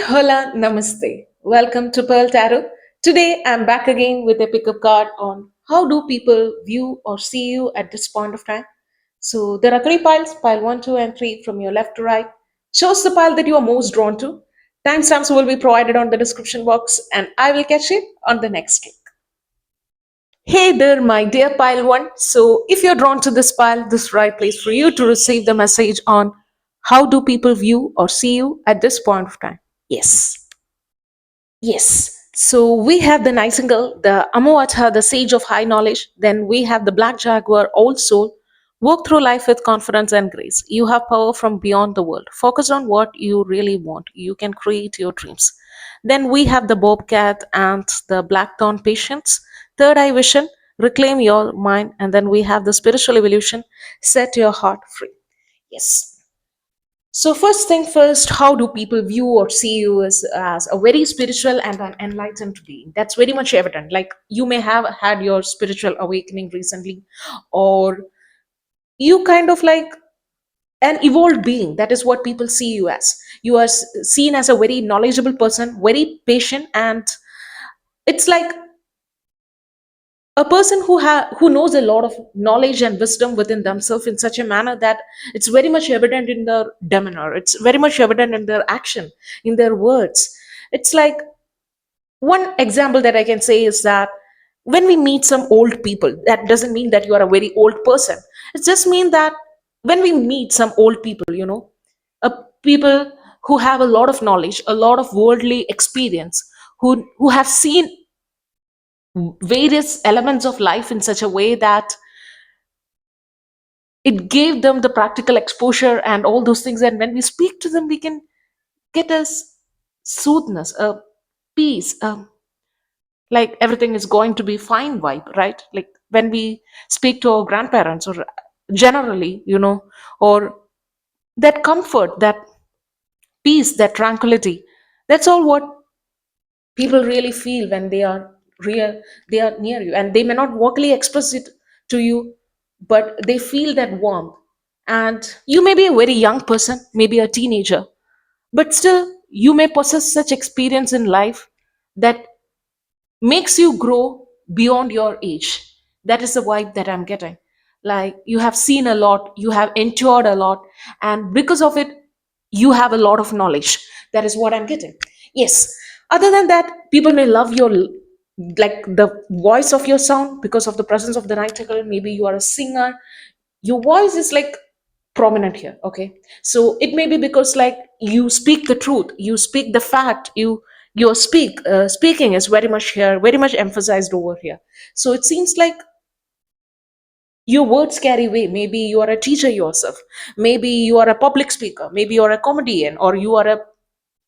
Hola, namaste. Welcome to Pearl Tarot. Today I'm back again with a pickup card on how do people view or see you at this point of time. So there are three piles, pile 1, 2, and 3 from your left to right. Choose the pile that you are most drawn to. Timestamps will be provided on the description box, and I will catch you on the next click. Hey there, my dear pile 1. So if you're drawn to this pile, this is the right place for you to receive the message on how do people view or see you at this point of time. Yes. Yes. So we have the Nightingale, the Amuatha, the Sage of High Knowledge. Then we have the Black Jaguar, Old Soul. Work through life with confidence and grace. You have power from beyond the world. Focus on what you really want. You can create your dreams. Then we have the Bobcat and the Blackthorn Patience. Third Eye Vision, reclaim your mind. And then we have the Spiritual Evolution, set your heart free. Yes. So first thing first, how do people view or see you as a very spiritual and an enlightened being? That's very much evident. Like you may have had your spiritual awakening recently, or you kind of like an evolved being. That is what people see you as. You are seen as a very knowledgeable person, very patient, and it's like a person who knows a lot of knowledge and wisdom within themselves in such a manner that it's very much evident in their demeanor, it's very much evident in their action, in their words. It's like one example that I can say is that when we meet some old people, that doesn't mean that you are a very old person. It just means that when we meet some old people, uh, people who have a lot of knowledge, a lot of worldly experience, who have seen various elements of life in such a way that it gave them the practical exposure and all those things, and when we speak to them we can get a soothness, a peace, like everything is going to be fine vibe, right? Like when we speak to our grandparents, or generally, or that comfort, that peace, that tranquility, that's all what people really feel when they are near you, and they may not vocally express it to you, but they feel that warmth. And you may be a very young person, maybe a teenager, but still you may possess such experience in life that makes you grow beyond your age. That is the vibe that I'm getting. Like you have seen a lot, you have endured a lot, and because of it you have a lot of knowledge. That is what I'm getting. Yes. Other than that, people may love your, like the voice of your sound because of the presence of the nightingale. Maybe you are a singer, your voice is like prominent here. Okay, so it may be because like you speak the truth, you speak the fact, your speaking is very much here, very much emphasized over here. So it seems like your words carry weight. Maybe you are a teacher yourself, maybe you are a public speaker, maybe you are a comedian, or you are a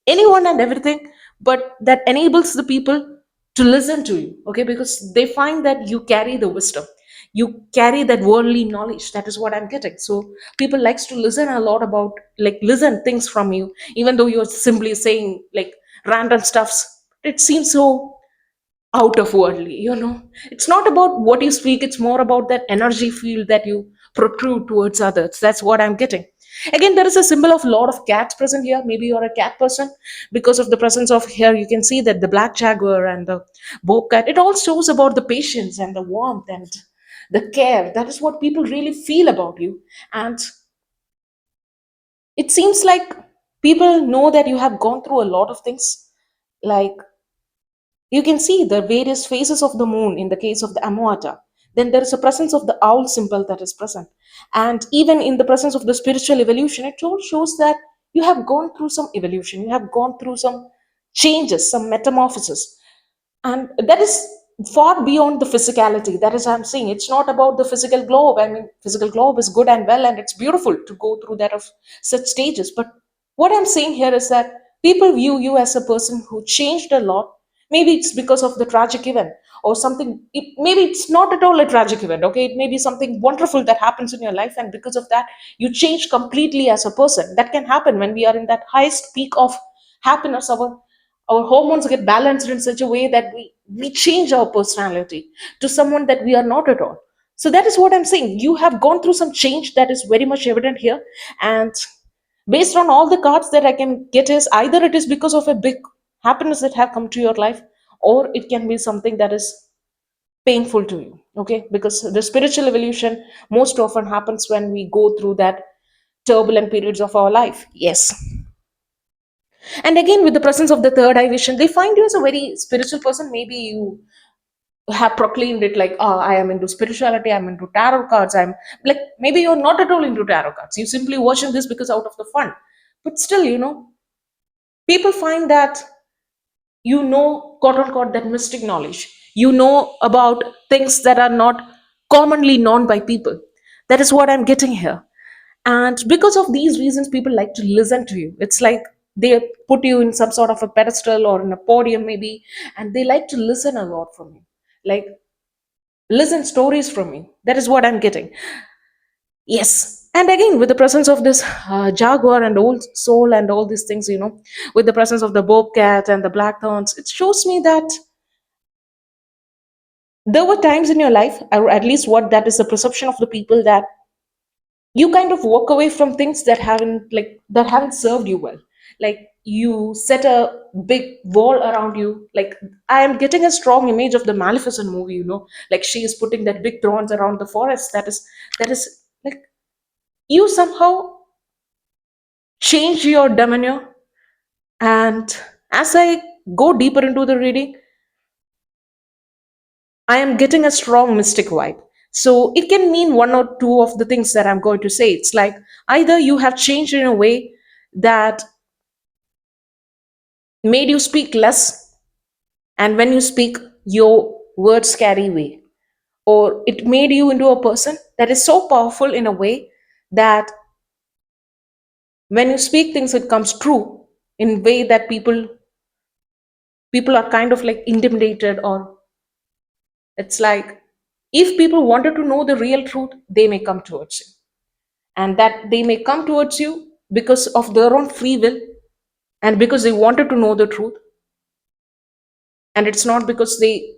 anyone and everything, but that enables the people to listen to you. Okay, because they find that you carry the wisdom, you carry that worldly knowledge. That is what I'm getting. So people likes to listen a lot about, like listen things from you, even though you're simply saying like random stuffs. It seems so out of worldly, it's not about what you speak, it's more about that energy field that you protrude towards others. That's what I'm getting. Again, there is a symbol of lot of cats present here. Maybe you're a cat person. Because of the presence of here, you can see that the black jaguar and the bobcat, it all shows about the patience and the warmth and the care. That is what people really feel about you. And it seems like people know that you have gone through a lot of things. Like you can see the various phases of the moon in the case of the Amuata. Then there is a presence of the owl symbol that is present. And even in the presence of the spiritual evolution, it all shows that you have gone through some evolution, you have gone through some changes, some metamorphosis. And that is far beyond the physicality. That is, I'm saying, it's not about the physical globe. I mean, physical globe is good and well, and it's beautiful to go through that of such stages. But what I'm saying here is that people view you as a person who changed a lot. Maybe it's because of the tragic event or something. Maybe it's not at all a tragic event. Okay, it may be something wonderful that happens in your life, and because of that you change completely as a person. That can happen when we are in that highest peak of happiness. Our hormones get balanced in such a way that we change our personality to someone that we are not at all. So that is what I'm saying. You have gone through some change that is very much evident here. And Based on all the cards that I can get, is either it is because of a big happiness that have come to your life, or it can be something that is painful to you. Okay, because the spiritual evolution most often happens when we go through that turbulent periods of our life. Yes. And again, with the presence of the third eye vision, they find you as a very spiritual person. Maybe you have proclaimed it like, oh, I am into spirituality, I'm into tarot cards, I'm like, maybe you're not at all into tarot cards, you simply watching this because out of the fun. But still, people find that quote unquote, that mystic knowledge. You know about things that are not commonly known by people. That is what I'm getting here. And because of these reasons, people like to listen to you. It's like they put you in some sort of a pedestal or in a podium, maybe, and they like to listen a lot from you. Like, listen stories from me. That is what I'm getting. Yes. And again, with the presence of this jaguar and old soul and all these things, with the presence of the bobcat and the blackthorns, it shows me that there were times in your life, or at least what that is the perception of the people, that you kind of walk away from things that haven't served you well. Like, you set a big wall around you. Like, I am getting a strong image of the Maleficent movie, like she is putting that big thorns around the forest. That is like, you somehow change your demeanor. And as I go deeper into the reading, I am getting a strong mystic vibe. So it can mean one or two of the things that I'm going to say. It's like, either you have changed in a way that made you speak less, and when you speak, your words carry weight, or it made you into a person that is so powerful in a way that when you speak things, it comes true in a way that people are kind of like intimidated, or it's like, if people wanted to know the real truth, they may come towards you, and that they may come towards you because of their own free will, and because they wanted to know the truth. And it's not because they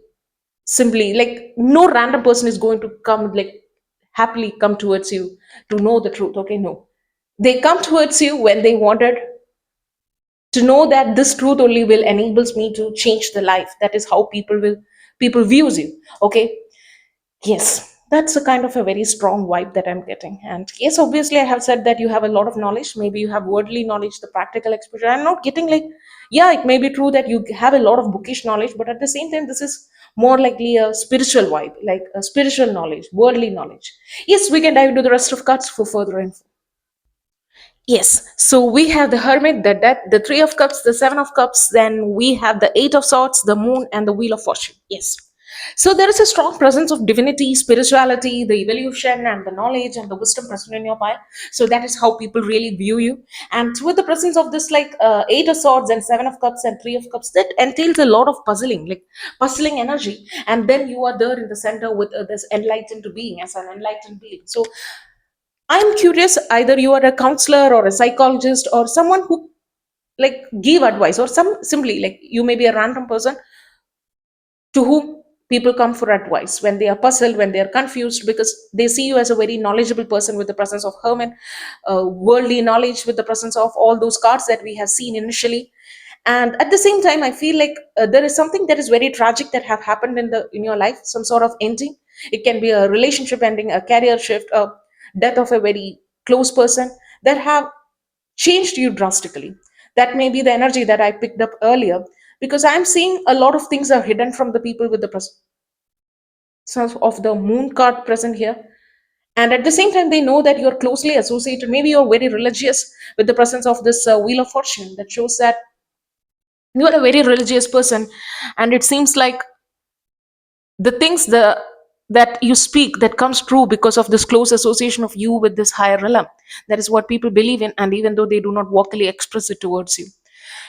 simply, like, no random person is going to come, like, happily come towards you to know the truth. Okay, no, they come towards you when they wanted to know that this truth only will enables me to change the life. That is how people views you. Okay. Yes, that's a kind of a very strong vibe that I'm getting. And yes, obviously, I have said that you have a lot of knowledge. Maybe you have worldly knowledge, the practical exposure. I'm not getting like, yeah, it may be true that you have a lot of bookish knowledge, but at the same time, this is more likely a spiritual vibe, like a spiritual knowledge, worldly knowledge. Yes, we can dive into the rest of cards for further info. Yes. So we have the Hermit, the Death, the Three of Cups, the Seven of Cups. Then we have the Eight of Swords, the Moon, and the Wheel of Fortune. Yes. So there is a strong presence of divinity, spirituality, the evolution, and the knowledge and the wisdom present in your pile. So that is how people really view you. And with the presence of this, like, Eight of Swords and Seven of Cups and Three of Cups, that entails a lot of puzzling, like puzzling energy. And then you are there in the center with this enlightened being, as an enlightened being. So I'm curious, either you are a counselor or a psychologist or someone who, like, give advice, or some simply like you may be a random person to whom people come for advice when they are puzzled, when they are confused, because they see you as a very knowledgeable person with the presence of hermit, worldly knowledge, with the presence of all those cards that we have seen initially. And at the same time, I feel like there is something that is very tragic that have happened in your life, some sort of ending. It can be a relationship ending, a career shift, a death of a very close person, that have changed you drastically. That may be the energy that I picked up earlier, because I'm seeing a lot of things are hidden from the people with the presence of the moon card present here. And at the same time, they know that you're closely associated. Maybe you're very religious, with the presence of this Wheel of Fortune, that shows that you are a very religious person. And it seems like the things that you speak, that comes true because of this close association of you with this higher realm. That is what people believe in, and even though they do not vocally express it towards you.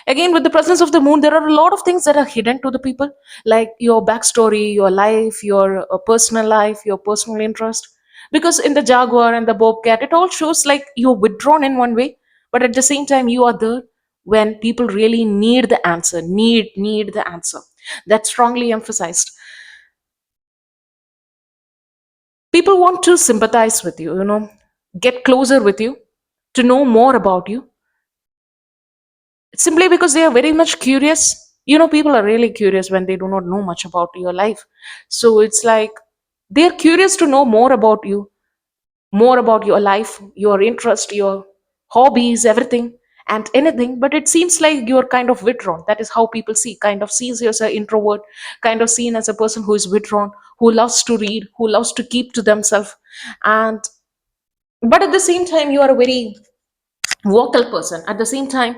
Again, with the presence of the moon, there are a lot of things that are hidden to the people, like your backstory, your life, your personal life, your personal interest. Because in the jaguar and the bobcat, it all shows like you're withdrawn in one way, but at the same time, you are there when people really need the answer, need the answer. That's strongly emphasized. People want to sympathize with you, get closer with you, to know more about you. simply because they are very much curious. People are really curious when they do not know much about your life. So it's like they're curious to know more about you, more about your life, your interest, your hobbies, everything and anything. But it seems like you're kind of withdrawn. That is how people see, kind of sees you as an introvert, kind of seen as a person who is withdrawn, who loves to read, who loves to keep to themselves. And but at the same time, you are a very vocal person. At the same time,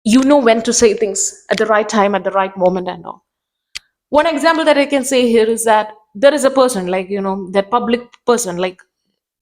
you know when to say things at the right time, at the right moment and all. One example that I can say here is that there is a person, like, that public person, like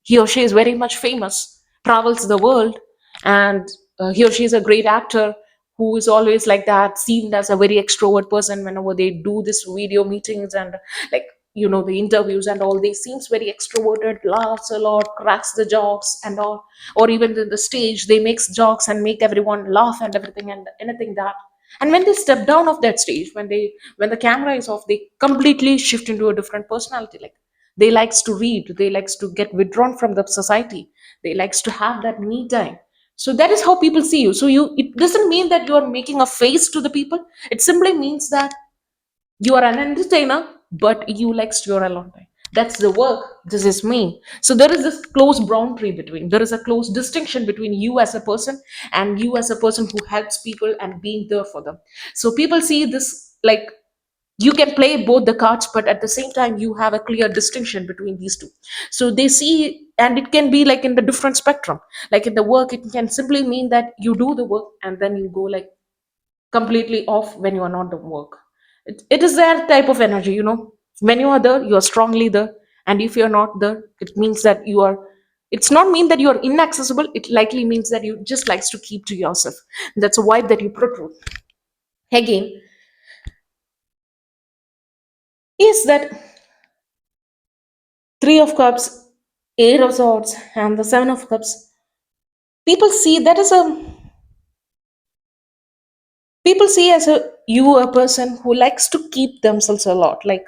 he or she is very much famous, travels the world, and he or she is a great actor who is always like that, seen as a very extrovert person whenever they do this video meetings and like the interviews and all. They seems very extroverted, laughs a lot, cracks the jokes and all, or even in the stage they makes jokes and make everyone laugh and everything and anything that. And when they step down of that stage, when the camera is off, they completely shift into a different personality. Like they likes to read, they likes to get withdrawn from the society, they likes to have that me time. So that is how people see you. So it doesn't mean that you are making a face to the people. It simply means that you are an entertainer, but you likes your alone time. That's the work. This is me. So there is this close boundary between. There is a close distinction between you as a person and you as a person who helps people and being there for them. So people see this like you can play both the cards, but at the same time you have a clear distinction between these two. So they see, and it can be like in the different spectrum. Like in the work, it can simply mean that you do the work and then you go like completely off when you are not the work. It is that type of energy, when you are there, you are strongly there. And if you're not there, it means that you are, it's not mean that you are inaccessible, it likely means that you just likes to keep to yourself. That's a vibe that you protrude. Again, is that three of cups, eight of swords, and the seven of cups. People see that as a people see as a you a person who likes to keep themselves a lot. Like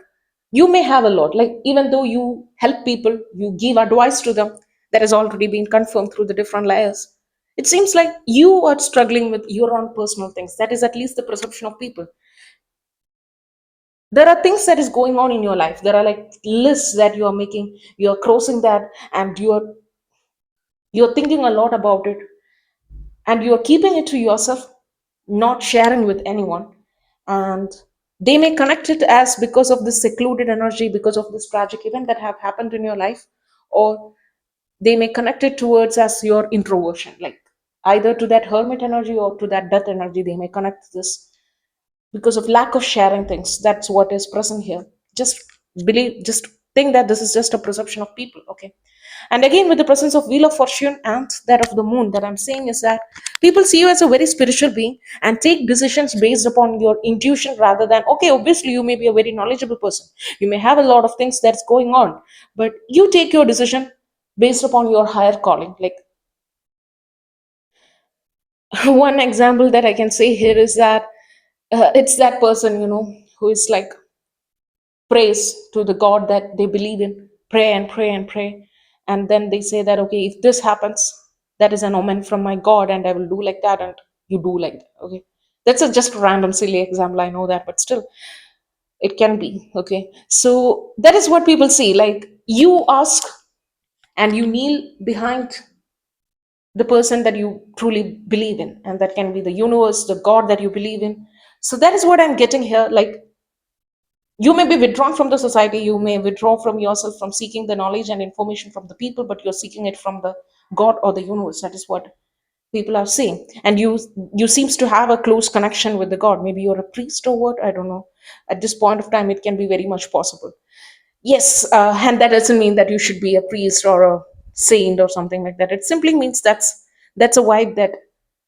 you may have a lot. Like even though you help people, you give advice to them. That has already been confirmed through the different layers. It seems like you are struggling with your own personal things. That is at least the perception of people. There are things that is going on in your life. There are like lists that you are making. You are crossing that, and you're thinking a lot about it, and you're keeping it to yourself, not sharing with anyone. And they may connect it as because of this secluded energy, because of this tragic event that have happened in your life, or they may connect it towards as your introversion, like either to that hermit energy or to that death energy. They may connect this because of lack of sharing things. That's what is present here. Just just think that this is just a perception of people, okay? And again, with the presence of wheel of fortune and that of the moon, that I'm saying is that people see you as a very spiritual being and take decisions based upon your intuition, rather than, okay, obviously you may be a very knowledgeable person, you may have a lot of things that's going on, but you take your decision based upon your higher calling. Like one example that I can say here is that it's that person, who is like prays to the god that they believe in, pray and pray and pray, and then they say that, okay, if this happens, that is an omen from my god, and I will do like that, and you do like that. Okay, that's a just random silly example, I know that, but still it can be. Okay, so that is what people see. Like you ask and you kneel behind the person that you truly believe in, and that can be the universe, the god that you believe in. So that is what I'm getting here. Like you may be withdrawn from the society, you may withdraw from yourself from seeking the knowledge and information from the people, but you're seeking it from the god or the universe. That is what people are saying. And you seems to have a close connection with the god. Maybe you're a priest or what, I don't know. At this point of time, it can be very much possible. Yes, and that doesn't mean that you should be a priest or a saint or something like that. It simply means that's a vibe that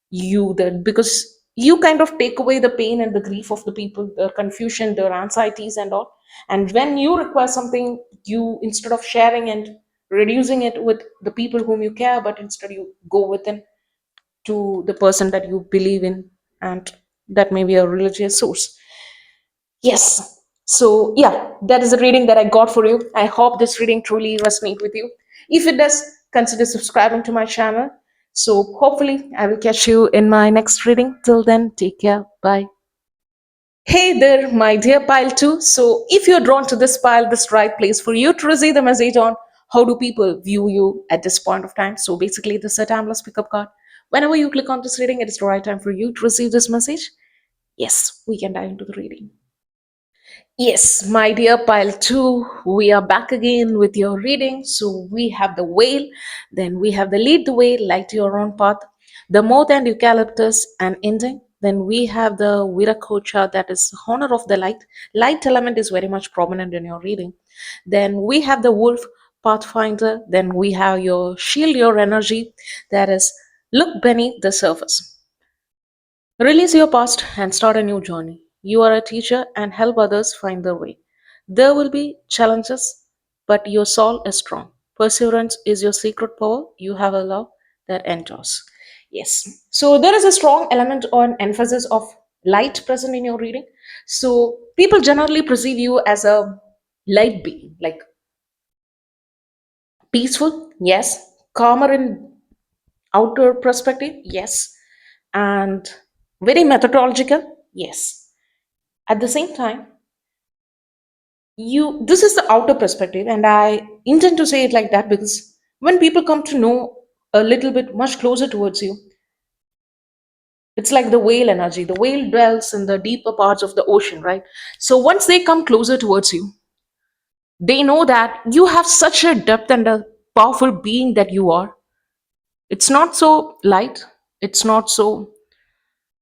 you that because you kind of take away the pain and the grief of the people, their confusion, their anxieties and all. And when you require something, you, instead of sharing and reducing it with the people whom you care, but instead you go within to the person that you believe in, and that may be a religious source. Yes. So yeah, that is the reading that I got for you. I hope this reading truly resonates with you. If it does, consider subscribing to my channel. So hopefully I will catch you in my next reading. Till then, take care. Bye. Hey there, my dear pile too. So, if you're drawn to this pile, this right place for you to receive the message on how do people view you at this point of time. So, basically, this is a timeless pickup card. Whenever you click on this reading, it is the right time for you to receive this message. Yes, we can dive into the reading. Yes, my dear pile 2, we are back again with your reading. So we have the whale, then we have the lead the way, light your own path, the moth and eucalyptus and ending. Then we have the Viracocha, that is honor of the light. Light element is very much prominent in your reading. Then we have the wolf, pathfinder. Then we have your shield, your energy, that is look beneath the surface. Release your past and start a new journey. You are a teacher and help others find their way. There will be challenges, but your soul is strong. Perseverance is your secret power. You have a love that endures. Yes. So there is a strong element on emphasis of light present in your reading. So people generally perceive you as a light being, like peaceful, yes, calmer in outer perspective, yes, and very methodological, yes. At the same time, you this is the outer perspective, and I intend to say it like that because when people come to know a little bit much closer towards you, it's like the whale energy. The whale dwells in the deeper parts of the ocean, right? So once they come closer towards you, they know that you have such a depth and a powerful being that you are. It's not so light, it's not so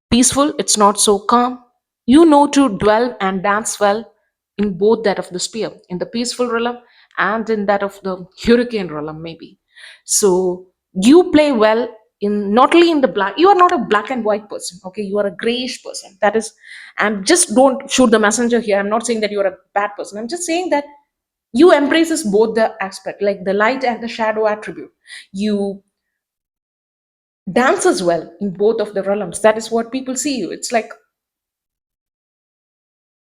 peaceful, it's not so calm. You know to dwell and dance well in both that of the spear, in the peaceful realm and in that of the hurricane realm, maybe. So you play well in not only in the black, you are not a black and white person, okay? You are a grayish person. That is, and just don't shoot the messenger here. I'm not saying that you're a bad person. I'm just saying that you embraces both the aspect, like the light and the shadow attribute. You dance as well in both of the realms. That is what people see you. It's like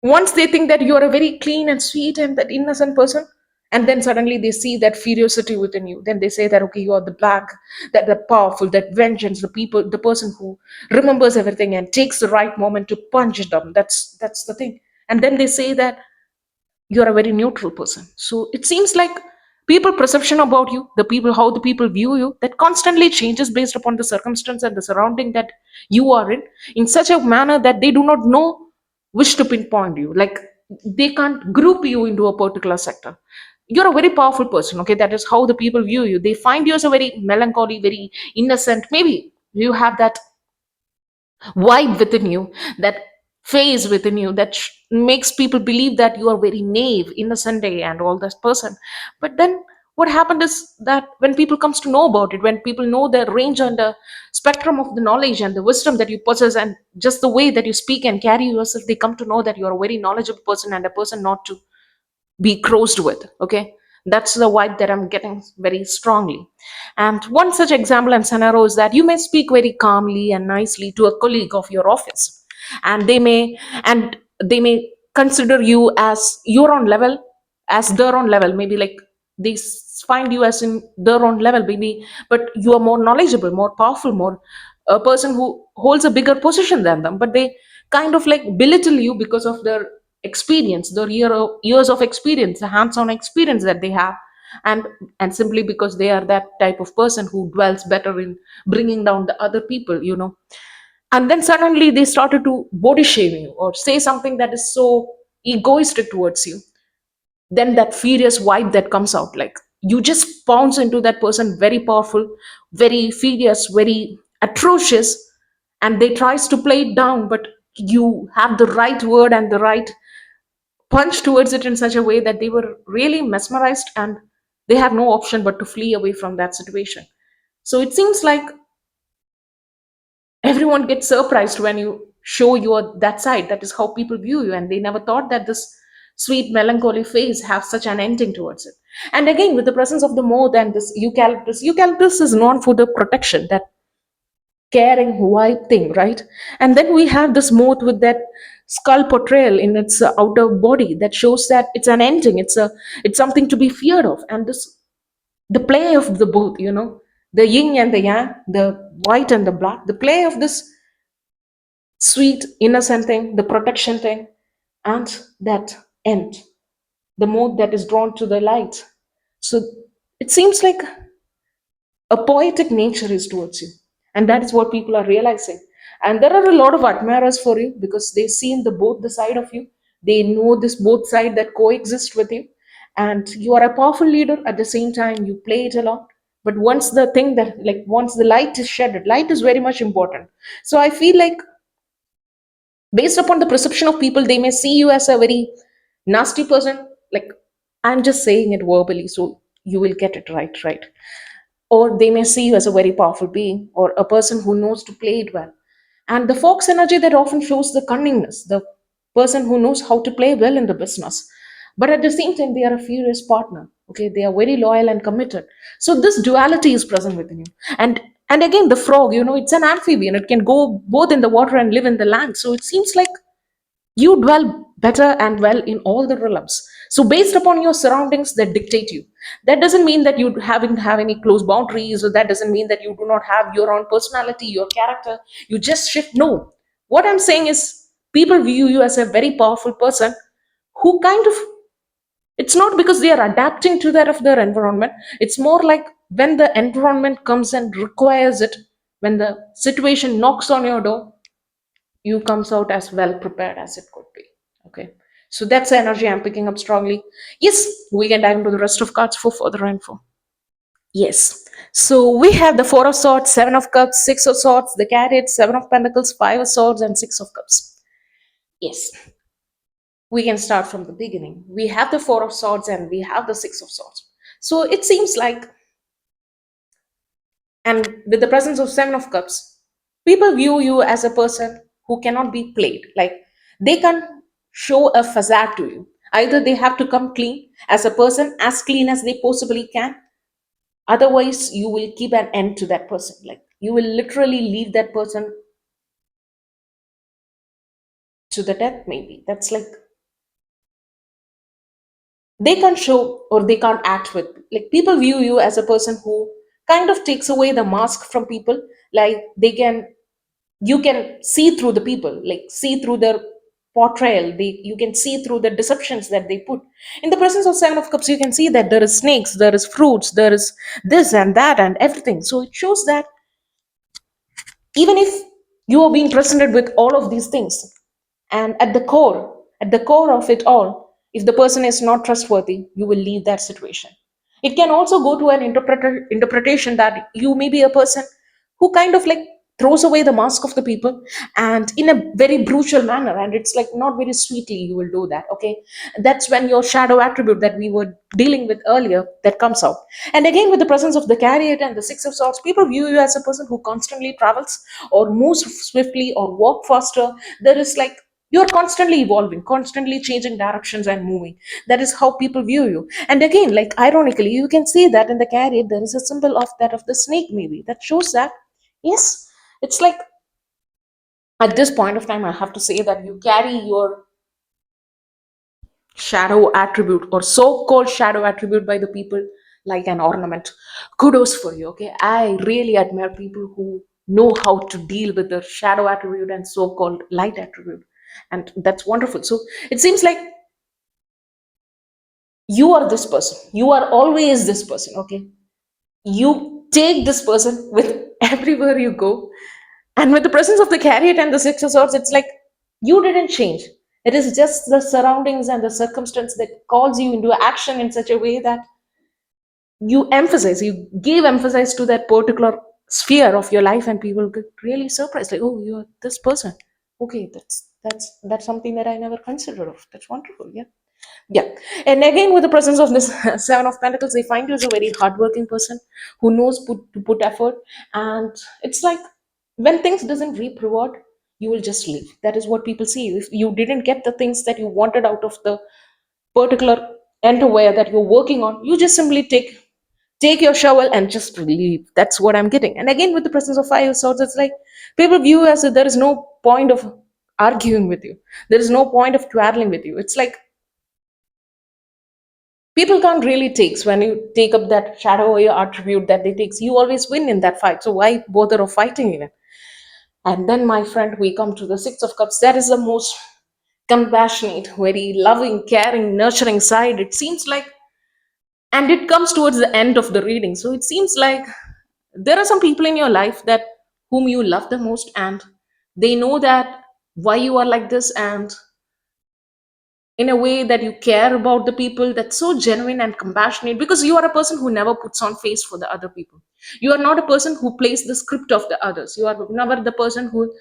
once they think that you are a very clean and sweet and that innocent person, and then suddenly they see that ferocity within you, then they say that okay, you are the black, that the powerful, that vengeance, the person who remembers everything and takes the right moment to punch them. That's the thing. And then they say that you're a very neutral person. So it seems like people perception about you, the people, how the people view you, that constantly changes based upon the circumstance and the surrounding that you are in such a manner that they do not know which to pinpoint you, like they can't group you into a particular sector. You're a very powerful person, okay? That is how the people view you. They find you as a very melancholy, very innocent. Maybe you have that vibe within you, that phase within you that makes people believe that you are very naive, innocent, and all this person. But then what happened is that when people comes to know about it, when people know the range and the spectrum of the knowledge and the wisdom that you possess, and just the way that you speak and carry yourself, they come to know that you are a very knowledgeable person and a person not to be crossed with, okay? That's the vibe that I'm getting very strongly. And one such example and scenario is that you may speak very calmly and nicely to a colleague of your office, and they may consider you as your own level, as their own level, maybe like they find you as in their own level, maybe, but you are more knowledgeable, more powerful, more a person who holds a bigger position than them, but they kind of like belittle you because of their experience, their years of experience, the hands-on experience that they have, and and simply because they are that type of person who dwells better in bringing down the other people, and then suddenly they started to body shame you or say something that is so egoistic towards you. Then that furious vibe that comes out, like you just pounce into that person, very powerful, very furious, very atrocious, and they tries to play it down, but you have the right word and the right punch towards it in such a way that they were really mesmerized, and they have no option but to flee away from that situation. So it seems like everyone gets surprised when you show your that side. That is how people view you, and they never thought that this sweet melancholy phase have such an ending towards it. And again, with the presence of the moth and this eucalyptus is known for the protection, that caring white thing, right? And then we have this moth with that skull portrayal in its outer body that shows that it's an ending, it's something to be feared of. And this the play of the both, the yin and the yang, the white and the black, the play of this sweet innocent thing, the protection thing, and that end, the mood that is drawn to the light. So it seems like a poetic nature is towards you, and that is what people are realizing. And there are a lot of admirers for you because they see in the both the side of you, they know this both side that coexist with you, and you are a powerful leader. At the same time, you play it a lot. But once the thing that, like, once the light is shedded, light is very much important. So I feel like, based upon the perception of people, they may see you as a very nasty person. Like, I'm just saying it verbally so you will get it right. Or they may see you as a very powerful being or a person who knows to play it well. And the fox energy, that often shows the cunningness, the person who knows how to play well in the business. But at the same time, they are a furious partner. Okay, they are very loyal and committed. So this duality is present within you. And again, the frog, it's an amphibian. It can go both in the water and live in the land. So it seems like you dwell better and well in all the realms. So based upon your surroundings that dictate you, that doesn't mean that you haven't have any close boundaries, or that doesn't mean that you do not have your own personality, your character. You just shift. No, what I'm saying is, people view you as a very powerful person who kind of, it's not because they are adapting to that of their environment. It's more like when the environment comes and requires it, when the situation knocks on your door, you comes out as well prepared as it could be. Okay, so that's the energy I'm picking up strongly. Yes, we can dive into the rest of cards for further info. Yes, so we have the four of swords, seven of cups, six of swords, the carrot, seven of pentacles, five of swords, and six of cups. Yes, we can start from the beginning. We have the four of swords and we have the six of swords. So it seems like, and with the presence of seven of cups, people view you as a person who cannot be played. Like, they can show a facade to you. Either they have to come clean as a person, as clean as they possibly can. Otherwise, you will keep an end to that person. Like, you will literally leave that person to the death, maybe. That's like, they can't show or they can't act with. Like, people view you as a person who kind of takes away the mask from people. Like, they can, you can see through the people, like see through their portrayal. You can see through the deceptions that they put. In the presence of seven of cups, you can see that there is snakes, there is fruits, there is this and that and everything. So it shows that even if you are being presented with all of these things, and at the core of it all, if the person is not trustworthy, you will leave that situation. It can also go to an interpretation that you may be a person who kind of like throws away the mask of the people, and in a very brutal manner, and it's like not very sweetly you will do that. Okay, that's when your shadow attribute that we were dealing with earlier, that comes out. And again, with the presence of the chariot and the six of swords, people view you as a person who constantly travels or moves swiftly or walk faster. There is like, you're constantly evolving, constantly changing directions and moving. That is how people view you. And again, like, ironically, you can see that in the chariot there is a symbol of that of the snake, maybe that shows that, yes, it's like, at this point of time, I have to say that you carry your shadow attribute, or so-called shadow attribute, by the people like an ornament. Kudos for you. Okay, I really admire people who know how to deal with the shadow attribute and so-called light attribute, and that's wonderful. So it seems like you are this person, you are always this person. Okay, you take this person with everywhere you go. And with the presence of the chariot and the six of swords, it's like you didn't change. It is just the surroundings and the circumstance that calls you into action in such a way that you give emphasis to that particular sphere of your life, and people get really surprised, like, oh, you're this person. Okay, that's something that I never considered of. That's wonderful. Yeah. Yeah. And again, with the presence of this seven of pentacles, they find you as a very hardworking person who knows to put effort. And it's like, when things doesn't reap reward, you will just leave. That is what people see. If you didn't get the things that you wanted out of the particular enterprise that you're working on, you just simply take your shovel and just leave. That's what I'm getting. And again, with the presence of five of swords, it's like, people view as if there is no point of arguing with you, there is no point of quarreling with you. It's like, People can't really takes when you take up that shadow or your attribute that they takes. You always win in that fight. So why bother of fighting even? And then, my friend, we come to the Six of Cups. That is the most compassionate, very loving, caring, nurturing side. It seems like, and it comes towards the end of the reading. So it seems like there are some people in your life that whom you love the most, and they know that why you are like this, and in a way that you care about the people, that's so genuine and compassionate, because you are a person who never puts on face for the other people. You are not a person who plays the script of the others. You are never the person who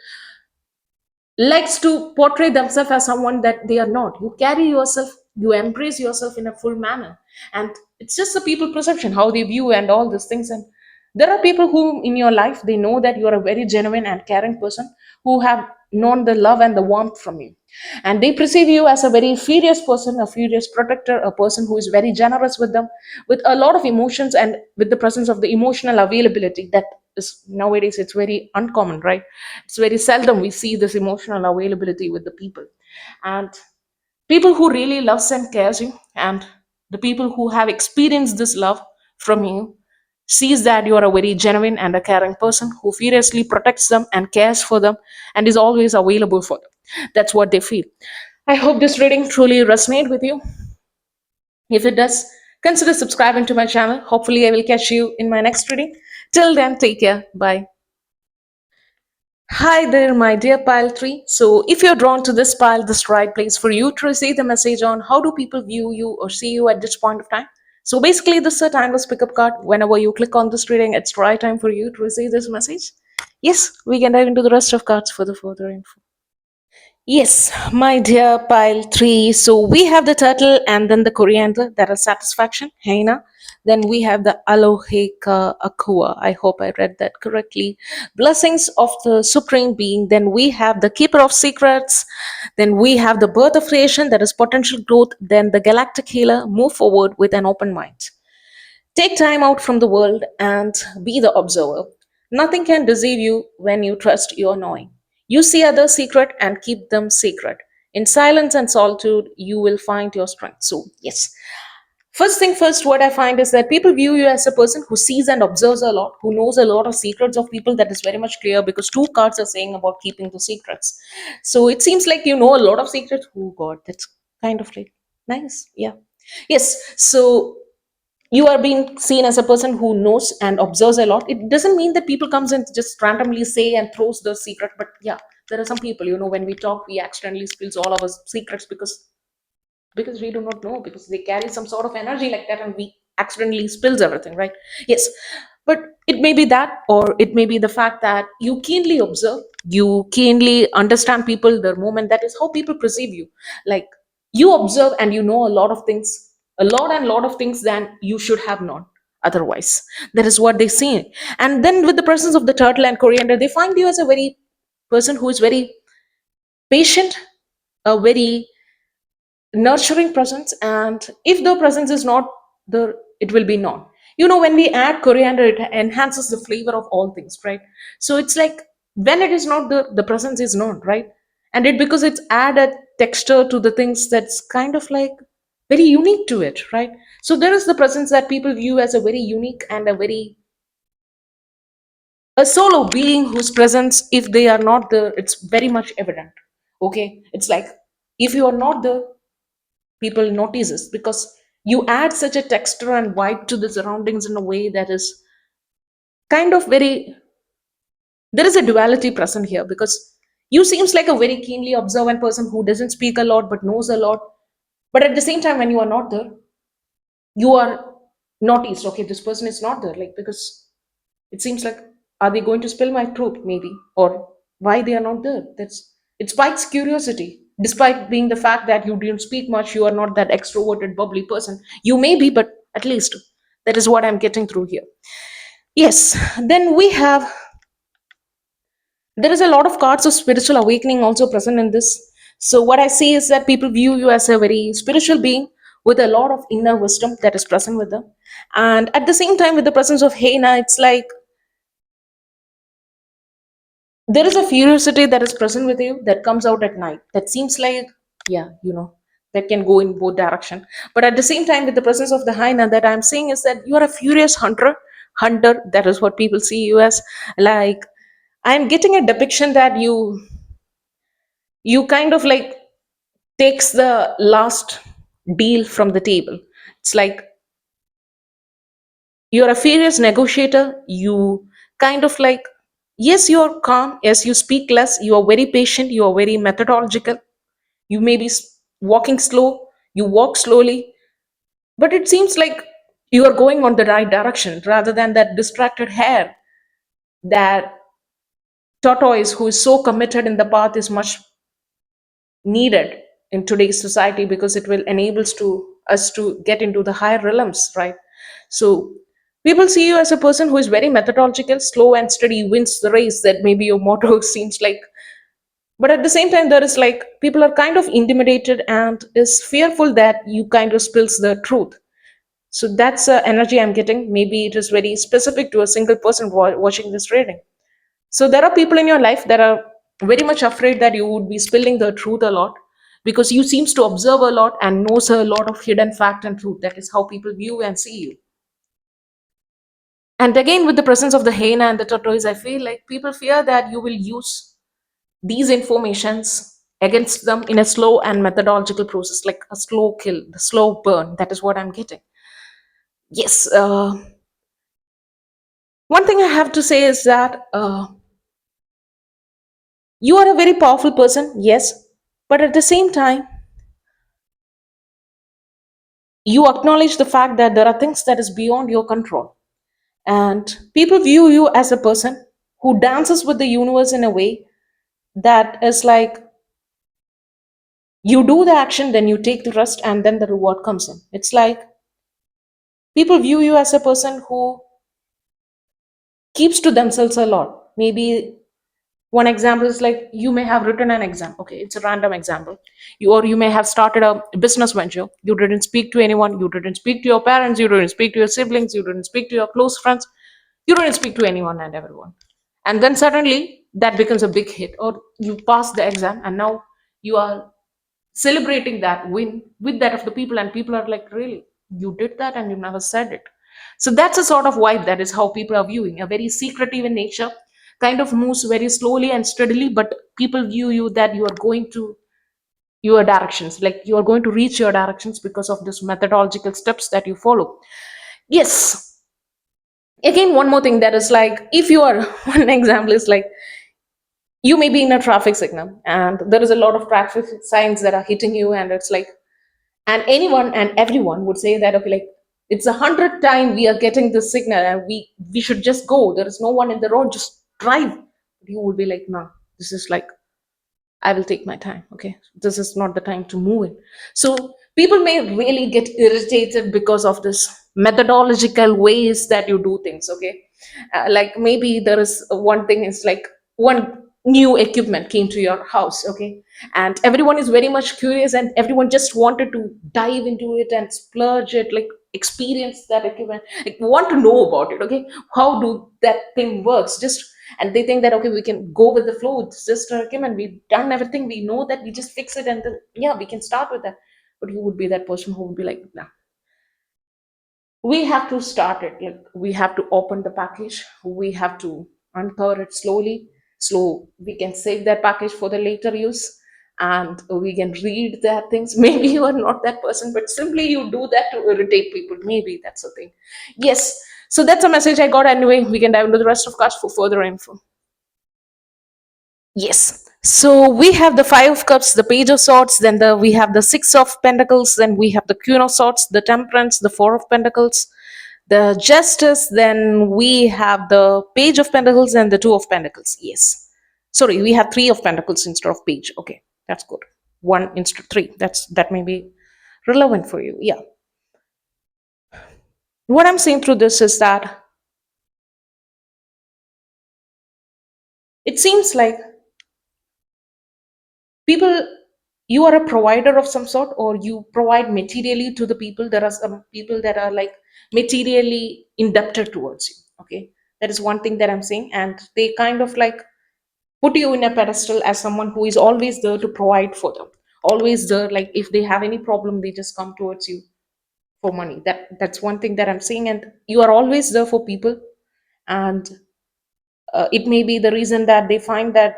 likes to portray themselves as someone that they are not. You carry yourself, you embrace yourself in a full manner. And it's just the people perception, how they view and all these things. And there are people who in your life, they know that you are a very genuine and caring person, who have known the love and the warmth from you. And they perceive you as a very furious person, a furious protector, a person who is very generous with them, with a lot of emotions, and with the presence of the emotional availability that is nowadays, it's very uncommon, right? It's very seldom we see this emotional availability with the people. And people who really loves and cares you, and the people who have experienced this love from you, sees that you are a very genuine and a caring person who furiously protects them and cares for them and is always available for them. That's what they feel. I hope this reading truly resonate with you. If it does, consider subscribing to my channel. Hopefully I will catch you in my next reading. Till then, take care. Bye. Hi there, my dear pile 3. So, if you're drawn to this pile, this right place for you to receive the message on how do people view you or see you at this point of time. So, basically, this is a timeless pickup card. Whenever you click on this reading, it's the right time for you to receive this message. Yes, we can dive into the rest of cards for the further info. Yes, my dear pile 3. So we have the turtle and then the coriander, that is satisfaction, Haina. Then we have the Aloheka Akua. I hope I read that correctly. Blessings of the Supreme Being. Then we have the Keeper of Secrets. Then we have the Birth of Creation, that is potential growth. Then the Galactic Healer, move forward with an open mind. Take time out from the world and be the observer. Nothing can deceive you when you trust your knowing. You see others' secret and keep them secret. In silence and solitude, you will find your strength. So, yes. First thing first, what I find is that people view you as a person who sees and observes a lot, who knows a lot of secrets of people. That is very much clear because two cards are saying about keeping the secrets. So it seems like you know a lot of secrets. Oh God, that's kind of like nice. Yeah. Yes. So you are being seen as a person who knows and observes a lot. It doesn't mean that people comes and just randomly say and throws the secret, but yeah, there are some people, when we talk, we accidentally spills all our secrets because we do not know, because they carry some sort of energy like that and we accidentally spills everything, right? Yes. But it may be that, or it may be the fact that you keenly observe, you keenly understand people, their moment. That is how people perceive you. Like, you observe and you know a lot of things, a lot and lot of things than you should have known otherwise. That is what they see. And then with the presence of the turtle and coriander, they find you as a very person who is very patient, a very nurturing presence. And if the presence is not there, it will be known. When we add coriander, it enhances the flavor of all things, right? So it's like, when it is not there, the presence is known, right? And it, because it's add a texture to the things, that's kind of like very unique to it, right? So there is the presence that people view as a very unique and a solo being whose presence, if they are not there, it's very much evident. Okay, it's like, if you are not there, people notices, because you add such a texture and vibe to the surroundings in a way that is kind of very, there is a duality present here, because you seems like a very keenly observant person who doesn't speak a lot but knows a lot, but at the same time, when you are not there, you are noticed. Okay, this person is not there, like, because it seems like, are they going to spill my truth, maybe, or why they are not there? That's, it spikes curiosity. Despite being the fact that you didn't speak much, you are not that extroverted, bubbly person. You may be, but at least that is what I'm getting through here. Yes. Then we have, there is a lot of cards of spiritual awakening also present in this. So what I see is that people view you as a very spiritual being with a lot of inner wisdom that is present with them. And at the same time, with the presence of Hena, it's like there is a curiosity that is present with you that comes out at night, that seems like, yeah, that can go in both direction. But at the same time, with the presence of the hyena, that I'm saying is that you are a furious hunter. That is what people see you as. Like, I'm getting a depiction that you kind of like takes the last deal from the table. It's like you're a furious negotiator. You kind of like, yes, you're calm. Yes, you speak less. You are very patient. You are very methodological. You may be walking slow. You walk slowly. But it seems like you are going on the right direction rather than that distracted hare. That tortoise who is so committed in the path is much needed in today's society, because it will enables to us to get into the higher realms, right? So people see you as a person who is very methodological, slow and steady wins the race. That maybe your motto seems like. But at the same time, there is like people are kind of intimidated and is fearful that you kind of spills the truth. So that's the energy I'm getting. Maybe it is very specific to a single person watching this reading. So there are people in your life that are very much afraid that you would be spilling the truth a lot, because you seems to observe a lot and knows a lot of hidden fact and truth. That is how people view and see you. And again, with the presence of the hyena and the tortoise, I feel like people fear that you will use these informations against them in a slow and methodological process, like a slow kill, the slow burn. That is what I'm getting. Yes. One thing I have to say is that you are a very powerful person, yes, but at the same time, you acknowledge the fact that there are things that is beyond your control, and people view you as a person who dances with the universe in a way that is like you do the action, then you take the rest, and then the reward comes in. It's like people view you as a person who keeps to themselves a lot. Maybe one example is like you may have written an exam. Okay, it's a random example. You may have started a business venture. You didn't speak to anyone. You didn't speak to your parents. You didn't speak to your siblings. You didn't speak to your close friends. You didn't speak to anyone and everyone. And then suddenly that becomes a big hit, or you pass the exam, and now you are celebrating that win with that of the people, and people are like, really, you did that and you never said it. So that's a sort of vibe. That is how people are viewing, a very secretive in nature, kind of moves very slowly and steadily, but people view you that you are going to your directions, like you are going to reach your directions because of this methodological steps that you follow. Yes. Again, one more thing that is like, if you are one example is like, you may be in a traffic signal and there is a lot of traffic signs that are hitting you, and it's like, and anyone and everyone would say that, okay, like, it's 100th time we are getting this signal and we should just go, there is no one in the road, just drive. You would be like, no, this is like, I will take my time. Okay. This is not the time to move in. So people may really get irritated because of this methodological ways that you do things. Okay. Like maybe there is one thing is like one new equipment came to your house. Okay. And everyone is very much curious and everyone just wanted to dive into it and splurge it, like experience that equipment, like want to know about it. Okay. How do that thing works? Just, and they think that, okay, we can go with the flow, it's just a game and we've done everything, we know that, we just fix it and then yeah, we can start with that. But you would be that person who would be like, nah, we have to start it, like we have to open the package, we have to uncover it slowly, so we can save that package for the later use, and we can read that things. Maybe you are not that person, but simply you do that to irritate people. Maybe that's the thing. Yes. So that's a message I got. Anyway, we can dive into the rest of cards for further info. Yes. So we have the Five of Cups, the Page of Swords, then we have the Six of Pentacles, then we have the Queen of Swords, the Temperance, the Four of Pentacles, the Justice, then we have the Page of Pentacles and the Two of Pentacles. Yes. Sorry, we have Three of Pentacles instead of Page. Okay, that's good. One instead of three. That may be relevant for you. Yeah. What I'm saying through this is that it seems like people, you are a provider of some sort, or you provide materially to the people. There are some people that are like materially indebted towards you. Okay, that is one thing that I'm saying, and they kind of like put you in a pedestal as someone who is always there to provide for them, always there. Like if they have any problem, they just come towards you for money. That's one thing that I'm seeing. And you are always there for people. And it may be the reason that they find that,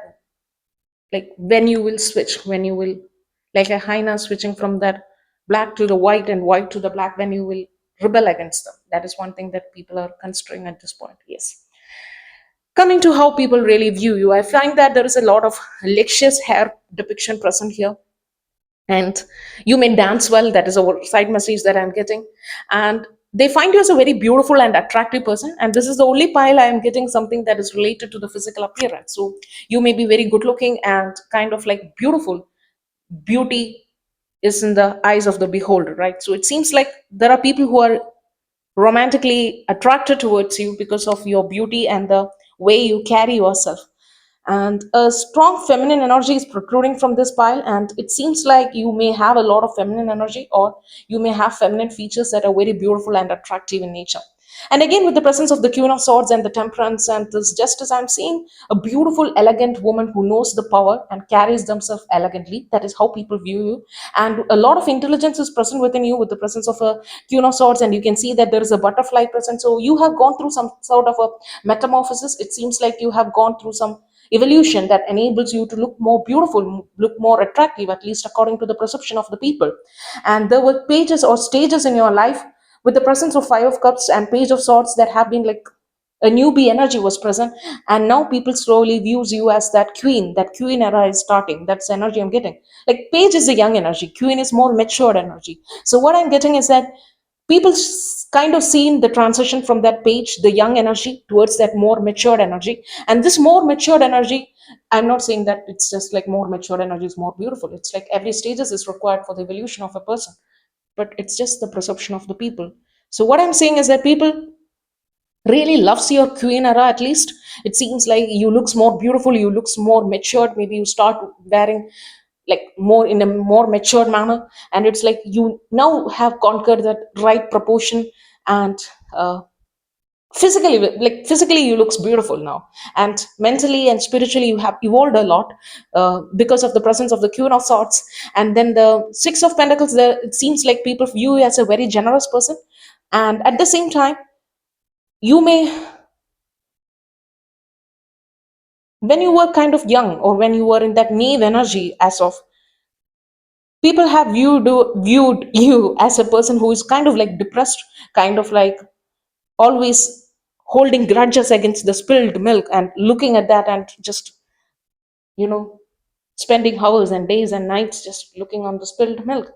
like when you will switch, when you will, like a hyena switching from that black to the white and white to the black, when you will rebel against them. That is one thing that people are considering at this point. Yes. Coming to how people really view you, I find that there is a lot of luscious hair depiction present here. And you may dance well, that is a side message that I'm getting. And they find you as a very beautiful and attractive person, and this is the only pile I am getting something that is related to the physical appearance. So you may be very good looking and kind of like beautiful. Beauty is in the eyes of the beholder, right? So it seems like there are people who are romantically attracted towards you because of your beauty and the way you carry yourself. And a strong feminine energy is protruding from this pile, and it seems like you may have a lot of feminine energy, or you may have feminine features that are very beautiful and attractive in nature. And again, with the presence of the Queen of Swords and the Temperance and this Justice, I'm seeing a beautiful, elegant woman who knows the power and carries themselves elegantly. That is how people view you. And a lot of intelligence is present within you with the presence of a Queen of Swords, and you can see that there is a butterfly present. So you have gone through some sort of a metamorphosis. It seems like you have gone through some evolution that enables you to look more beautiful, look more attractive, at least according to the perception of the people. And there were pages or stages in your life with the presence of Five of Cups and Page of Swords that have been like a newbie energy was present, and now people slowly views you as that queen. That queen era is starting. That's the energy I'm getting. Like Page is a young energy, queen is more matured energy. So what I'm getting is that people kind of seen the transition from that Page, the young energy, towards that more matured energy. And this more matured energy, I'm not saying that it's just like more matured energy is more beautiful. It's like every stages is required for the evolution of a person, but it's just the perception of the people. So what I'm saying is that people really loves your queen era. At least it seems like you looks more beautiful, you looks more matured. Maybe you start wearing like more in a more matured manner, and it's like you now have conquered that right proportion. And physically, like physically you looks beautiful now, and mentally and spiritually you have evolved a lot, because of the presence of the Queen of Swords. And then the Six of Pentacles, there it seems like people view you as a very generous person. And at the same time, you may, when you were kind of young, or when you were in that naive energy, as of, people have viewed you as a person who is kind of like depressed, kind of like always holding grudges against the spilled milk, and looking at that and just, you know, spending hours and days and nights just looking on the spilled milk.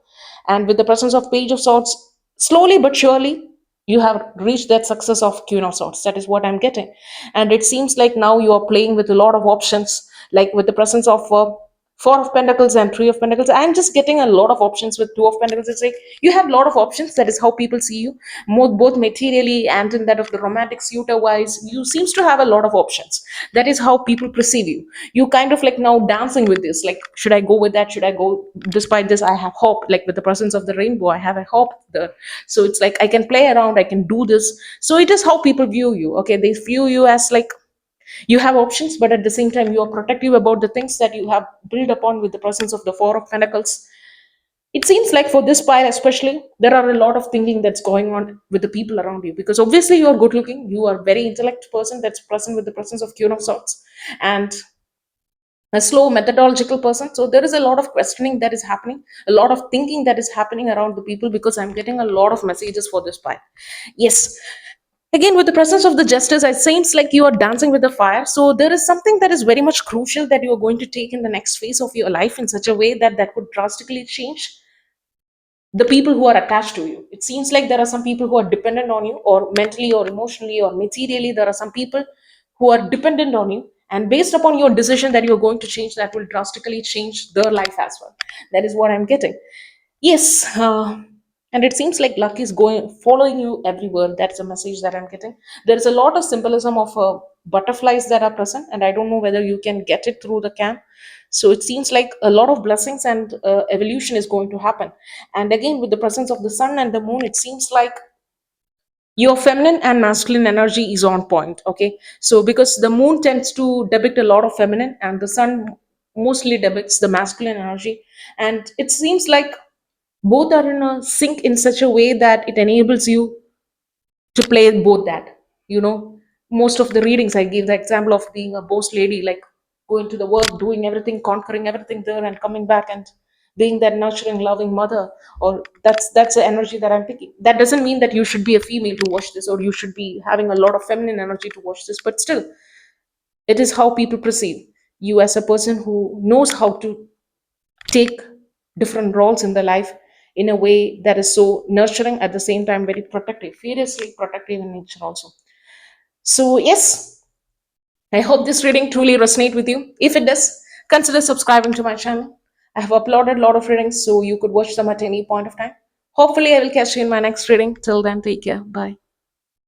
And with the presence of Page of Swords, slowly but surely, you have reached that success of Queen of Swords. That is what I'm getting. And it seems like now you are playing with a lot of options, like with the presence of Four of Pentacles and Three of Pentacles. I'm just getting a lot of options with Two of Pentacles. It's like you have a lot of options. That is how people see you, more, both materially and in that of the romantic suitor wise. You seems to have a lot of options. That is how people perceive you. You kind of like now dancing with this, like should I go with that, should I go, despite this I have hope, like with the presence of the rainbow I have a hope there. So it's like I can play around, I can do this. So it is how people view you. Okay, they view you as like you have options, but at the same time you are protective about the things that you have built upon with the presence of the Four of Pentacles. It seems like for this pile especially, there are a lot of thinking that's going on with the people around you, because obviously you are good looking, you are very intellect person that's present with the presence of Queen of Swords, and a slow methodological person. So there is a lot of questioning that is happening, a lot of thinking that is happening around the people, because I'm getting a lot of messages for this pile. Yes. Again, with the presence of the Justice, it seems like you are dancing with the fire. So there is something that is very much crucial that you are going to take in the next phase of your life in such a way that that could drastically change the people who are attached to you. It seems like there are some people who are dependent on you, or mentally, or emotionally, or materially. There are some people who are dependent on you. And based upon your decision that you're going to change, that will drastically change their life as well. That is what I'm getting. Yes. And it seems like luck is going following you everywhere. That's a message that I'm getting. There's a lot of symbolism of butterflies that are present, and I don't know whether you can get it through the cam. So it seems like a lot of blessings and evolution is going to happen. And again, with the presence of the sun and the moon, it seems like your feminine and masculine energy is on point. Okay, so because the moon tends to depict a lot of feminine, and the sun mostly depicts the masculine energy, and it seems like both are in a sync in such a way that it enables you to play both that. you know Most of the readings, I gave the example of being a boss lady, like going to the work, doing everything, conquering everything there, and coming back and being that nurturing, loving mother. Or that's the energy that I'm picking. That doesn't mean that you should be a female to watch this, or you should be having a lot of feminine energy to watch this, but still, it is how people perceive you as a person who knows how to take different roles in their life in a way that is so nurturing, at the same time very protective, fiercely protective in nature also. So yes, I hope this reading truly resonate with you. If it does, consider subscribing to my channel. I have uploaded a lot of readings so you could watch them at any point of time. Hopefully I will catch you in my next reading. Till then, take care. Bye.